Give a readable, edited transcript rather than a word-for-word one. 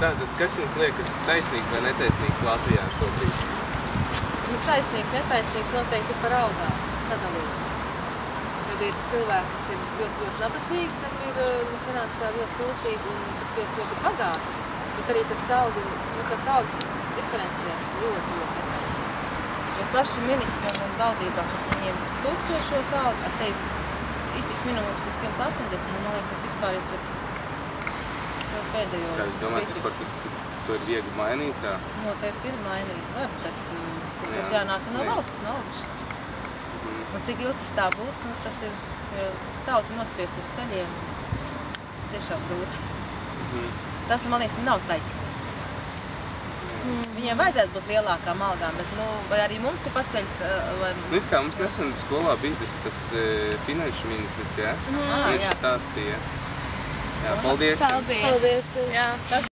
Tātad, kas jums liekas taisnīgs vai netaisnīgs Latvijā šobrīd? Taisnīgs, netaisnīgs noteikti par algām sadalījums. Kad ir cilvēki, kas ir ļoti nabadzīgi, kam ir finansiāli ļoti trūcīgi un kas ļoti bagāti, bet arī tas algas diferenciējums ļoti netaisnīgs. Jo paši ministri un valdībā, kas saņem tūkstošos algu, ar tevi iztiks minimums ir 180, man liekas, tas vispār ir pret pēdējo. Kā jūs domājat, to ir viegli mainīt tā? Noteikti ir mainīt, var, bet tas ir jānāk no valsts naudas. Un cik ilgi tas tā būs, tas ir tauta nospiest uz ceļiem. Tiešām grūti. Tas, man liekas, nav taisnīgi. Viņiem vajadzētu būt lielākām algām, bet, vai arī mums ir paceļt, lai... It kā mums nesen skolā bija tas finanšu ministrs, jā? Viņš stāstīja. Jā, paldies. Paldies. Jā.